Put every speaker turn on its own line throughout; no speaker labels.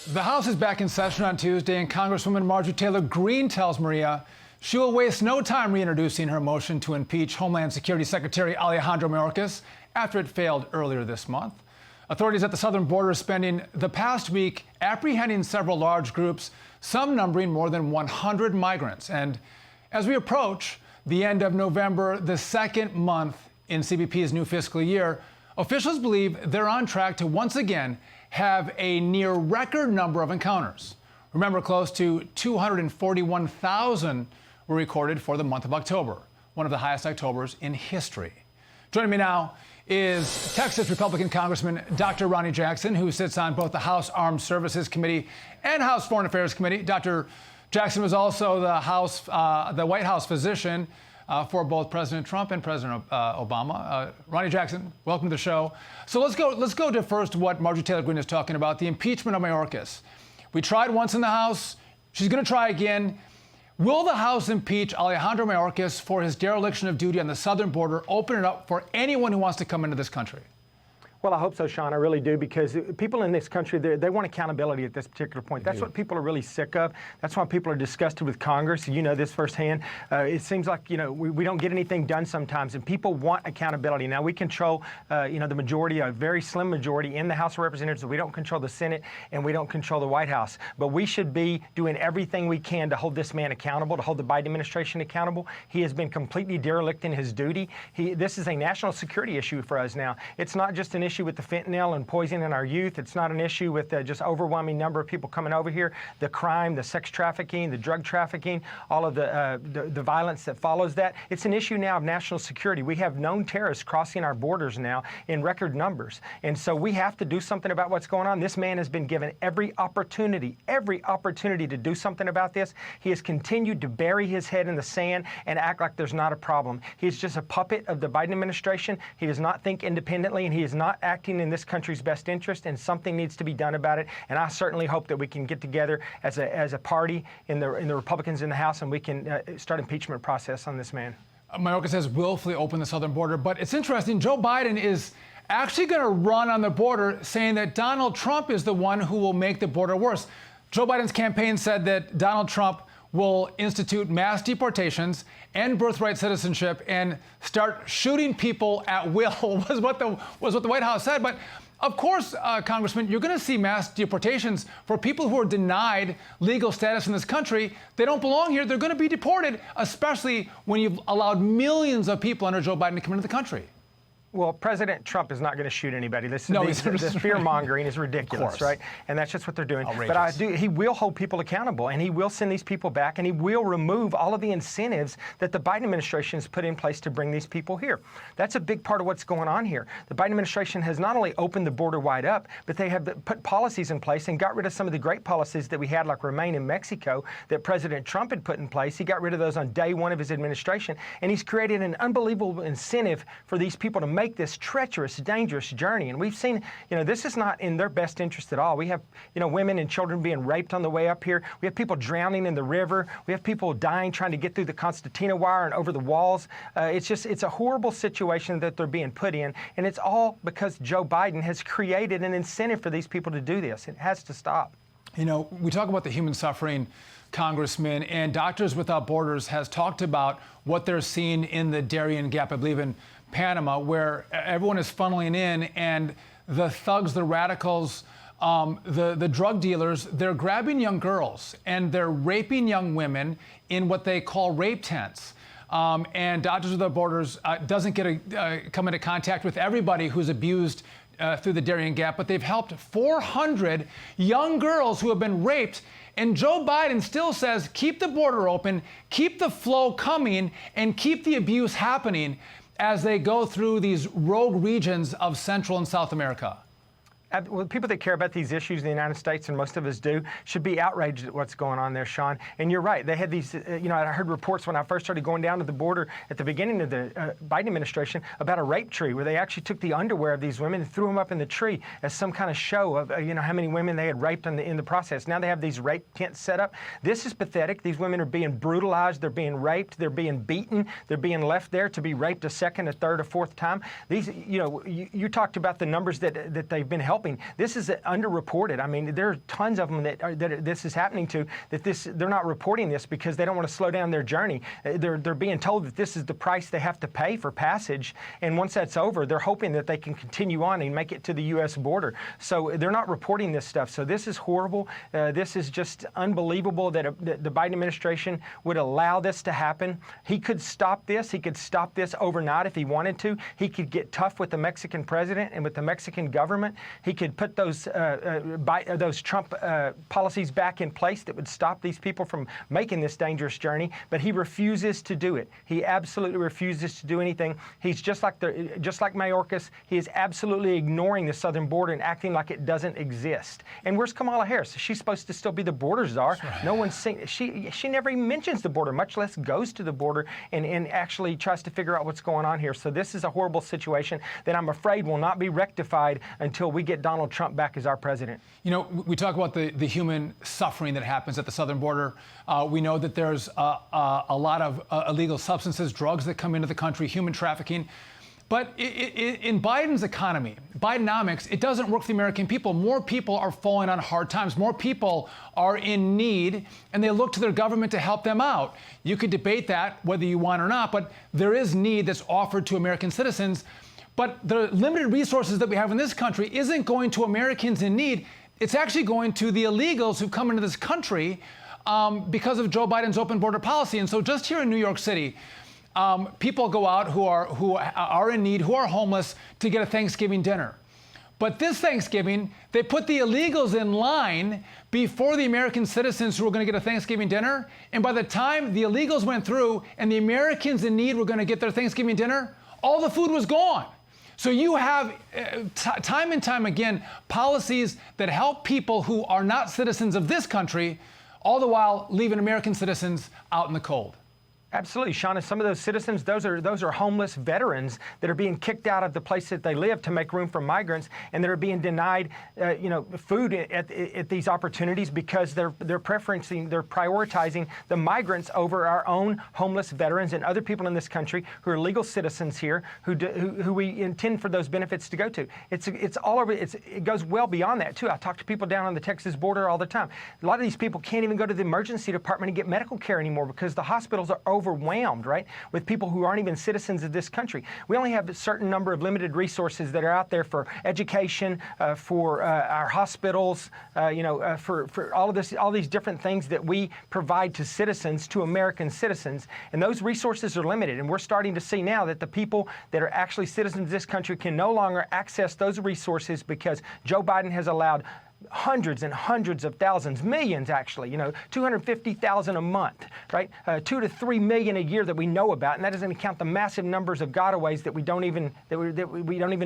The House is back in session on Tuesday, and Congresswoman Marjorie Taylor Greene tells Maria she will waste no time reintroducing her motion to impeach Homeland Security Secretary Alejandro Mayorkas after it failed earlier this month. Authorities at the southern border spending the past week apprehending several large groups, some numbering more than 100 migrants. And as we approach the end of November, the second month in CBP's new fiscal year, officials believe they're on track to once again have a near record number of encounters. Remember, close to 241,000 were recorded for the month of October, one of the highest Octobers in history. Joining me now is Texas Republican Congressman Dr. Ronny Jackson, who sits on both the House Armed Services Committee and House Foreign Affairs Committee. Dr. Jackson was also the White House physician for both President Trump and President Obama. Ronny Jackson, welcome to the show. So let's go to first what Marjorie Taylor Greene is talking about, the impeachment of Mayorkas. We tried once in the House. She's going to try again. Will the House impeach Alejandro Mayorkas for his dereliction of duty on the southern border, open it up for anyone who wants to come into this country?
Well, I hope so, Sean. I really do, because people in this country, they want accountability at this particular point. That's what people are really sick of. That's why people are disgusted with Congress. You know this firsthand. It seems like, we don't get anything done sometimes, and people want accountability. Now, we control, the majority, a very slim majority in the House of Representatives. We don't control the Senate, and we don't control the White House. But we should be doing everything we can to hold this man accountable, to hold the Biden administration accountable. He has been completely derelict in his duty. This is a national security issue for us now. It's not just an issue with the fentanyl and poisoning our youth. It's not an issue with just overwhelming number of people coming over here. The crime, the sex trafficking, the drug trafficking, all of the violence that follows that. It's an issue now of national security. We have known terrorists crossing our borders now in record numbers. And so we have to do something about what's going on. This man has been given every opportunity to do something about this. He has continued to bury his head in the sand and act like there's not a problem. He's just a puppet of the Biden administration. He does not think independently, and he is not acting in this country's best interest, and something needs to be done about it. And I certainly hope that we can get together as a party in the Republicans in the House, and we can start impeachment process on this man.
Mayorkas has willfully opened the southern border, but it's interesting. Joe Biden is actually going to run on the border, saying that Donald Trump is the one who will make the border worse. Joe Biden's campaign said that Donald Trump will institute mass deportations, end birthright citizenship, and start shooting people at will, was what the White House said. But of course, Congressman, you're going to see mass deportations for people who are denied legal status in this country. They don't belong here. They're going to be deported, especially when you've allowed millions of people under Joe Biden to come into the country.
Well, President Trump is not going to shoot anybody. This fear-mongering is ridiculous, right? And that's just what they're doing.
Outrageous.
But he will hold people accountable, and he will send these people back, and he will remove all of the incentives that the Biden administration has put in place to bring these people here. That's a big part of what's going on here. The Biden administration has not only opened the border wide up, but they have put policies in place and got rid of some of the great policies that we had, like Remain in Mexico, that President Trump had put in place. He got rid of those on day one of his administration, and he's created an unbelievable incentive for these people to make this treacherous, dangerous journey. And we've seen, this is not in their best interest at all. We have, women and children being raped on the way up here. We have people drowning in the river. We have people dying trying to get through the concertina wire and over the walls. It's a horrible situation that they're being put in. And it's all because Joe Biden has created an incentive for these people to do this. It has to stop.
We talk about the human suffering, Congressman, and Doctors Without Borders has talked about what they're seeing in the Darien Gap, I believe in Panama, where everyone is funneling in, and the thugs, the radicals, the drug dealers, they're grabbing young girls and they're raping young women in what they call rape tents. And Doctors Without Borders doesn't come into contact with everybody who's abused through the Darien Gap, but they've helped 400 young girls who have been raped. And Joe Biden still says, keep the border open, keep the flow coming, and keep the abuse happening as they go through these rogue regions of Central and South America.
Well, people that care about these issues in the United States, and most of us do, should be outraged at what's going on there, Sean. And you're right. They had these, I heard reports when I first started going down to the border at the beginning of the Biden administration about a rape tree where they actually took the underwear of these women and threw them up in the tree as some kind of show of, how many women they had raped in the process. Now they have these rape tents set up. This is pathetic. These women are being brutalized. They're being raped. They're being beaten. They're being left there to be raped a second, a third, a fourth time. These, you talked about the numbers that they've been helping. helping. This is underreported. I mean, there are tons of them that this is happening to, they're not reporting this because they don't want to slow down their journey. They're being told that this is the price they have to pay for passage, and once that's over, they're hoping that they can continue on and make it to the U.S. border. So they're not reporting this stuff. So this is horrible. This is just unbelievable that the Biden administration would allow this to happen. He could stop this. He could stop this overnight if he wanted to. He could get tough with the Mexican president and with the Mexican government. He could put those Trump policies back in place that would stop these people from making this dangerous journey. But he refuses to do it. He absolutely refuses to do anything. He's just like Mayorkas. He is absolutely ignoring the southern border and acting like it doesn't exist. And where's Kamala Harris? She's supposed to still be the border czar. Right. No one's seen. She never even mentions the border, much less goes to the border and actually tries to figure out what's going on here. So this is a horrible situation that I'm afraid will not be rectified until we get Donald Trump back as our president.
You know, we talk about the human suffering that happens at the southern border. We know that there's a lot of illegal substances, drugs that come into the country, human trafficking. But in Biden's economy, Bidenomics, it doesn't work for the American people. More people are falling on hard times. More people are in need, and they look to their government to help them out. You could debate that, whether you want or not, but there is need that's offered to American citizens. But the limited resources that we have in this country isn't going to Americans in need. It's actually going to the illegals who've come into this country because of Joe Biden's open border policy. And so just here in New York City, people go out who are in need, who are homeless, to get a Thanksgiving dinner. But this Thanksgiving, they put the illegals in line before the American citizens who were going to get a Thanksgiving dinner. And by the time the illegals went through and the Americans in need were going to get their Thanksgiving dinner, all the food was gone. So you have, time and time again, policies that help people who are not citizens of this country, all the while leaving American citizens out in the cold.
Absolutely, Shauna. Some of those citizens, those are homeless veterans that are being kicked out of the place that they live to make room for migrants, and that are being denied, food at these opportunities because they're prioritizing the migrants over our own homeless veterans and other people in this country who are legal citizens here, who we intend for those benefits to go to. It's all over. It goes well beyond that too. I talk to people down on the Texas border all the time. A lot of these people can't even go to the emergency department and get medical care anymore because the hospitals are overwhelmed, right, with people who aren't even citizens of this country. We only have a certain number of limited resources that are out there for education, for our hospitals, for all these different things that we provide to citizens, to American citizens, and those resources are limited. And we're starting to see now that the people that are actually citizens of this country can no longer access those resources because Joe Biden has allowed hundreds and hundreds of thousands, millions actually, 250,000 a month, right? 2 to 3 million a year that we know about, and that doesn't count the massive numbers of gotaways that we don't even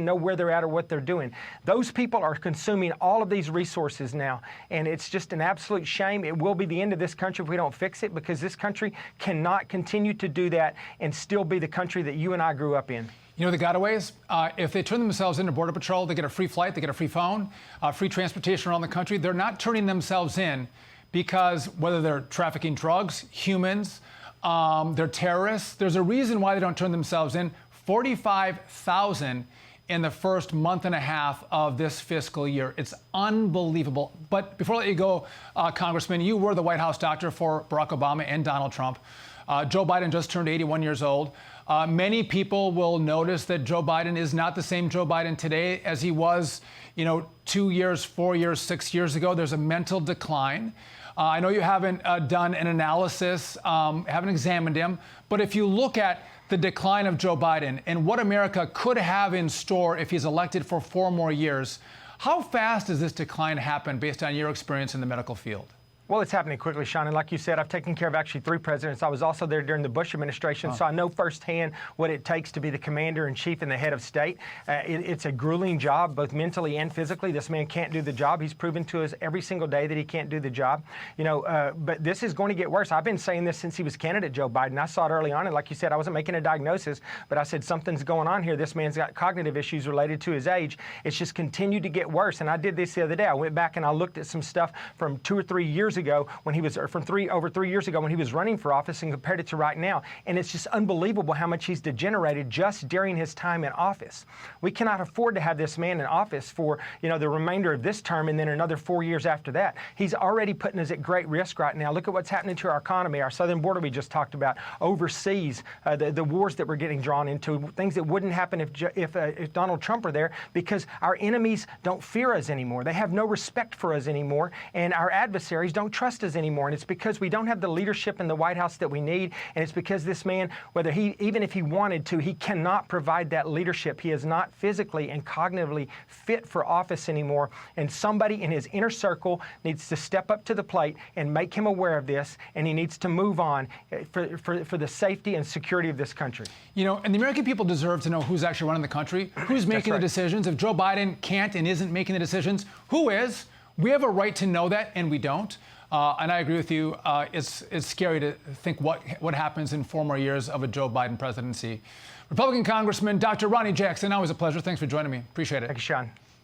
know where they're at or what they're doing. Those people are consuming all of these resources now, and it's just an absolute shame. It will be the end of this country if we don't fix it, because this country cannot continue to do that and still be the country that you and I grew up in.
You know the gotaways? If they turn themselves into Border Patrol, they get a free flight, they get a free phone, free transportation around the country. They're not turning themselves in because whether they're trafficking drugs, humans, they're terrorists, there's a reason why they don't turn themselves in. 45,000 in the first month and a half of this fiscal year. It's unbelievable. But before I let you go, Congressman, you were the White House doctor for Barack Obama and Donald Trump. Joe Biden just turned 81 years old. Many people will notice that Joe Biden is not the same Joe Biden today as he was, 2 years, 4 years, 6 years ago. There's a mental decline. I know you haven't done an analysis, haven't examined him, but if you look at the decline of Joe Biden and what America could have in store if he's elected for 4 more years, how fast does this decline happen based on your experience in the medical field?
Well, it's happening quickly, Sean. And like you said, I've taken care of actually 3 presidents. I was also there during the Bush administration, so I know firsthand what it takes to be the commander-in-chief and the head of state. It's a grueling job, both mentally and physically. This man can't do the job. He's proven to us every single day that he can't do the job. But this is going to get worse. I've been saying this since he was candidate Joe Biden. I saw it early on, and like you said, I wasn't making a diagnosis, but I said something's going on here. This man's got cognitive issues related to his age. It's just continued to get worse. And I did this the other day. I went back and I looked at some stuff from 2 or 3 years years ago when he was, or from over 3 years ago when he was running for office, and compared it to right now. And it's just unbelievable how much he's degenerated just during his time in office. We cannot afford to have this man in office for, the remainder of this term and then another 4 years after that. He's already putting us at great risk right now. Look at what's happening to our economy, our southern border we just talked about, overseas, the wars that we're getting drawn into, things that wouldn't happen if Donald Trump were there, because our enemies don't fear us anymore. They have no respect for us anymore, and our adversaries don't trust us anymore. And it's because we don't have the leadership in the White House that we need, and it's because this man, even if he wanted to, he cannot provide that leadership. He is not physically and cognitively fit for office anymore, and somebody in his inner circle needs to step up to the plate and make him aware of this, and he needs to move on for the safety and security of this country.
And the American people deserve to know who's actually running the country, who's making the decisions. If Joe Biden can't and isn't making the decisions, who is? We have a right to know that, and we don't. And I agree with you. It's scary to think what happens in 4 more years of a Joe Biden presidency. Republican Congressman Dr. Ronny Jackson, always a pleasure. Thanks for joining me. Appreciate it.
Thank you, Sean.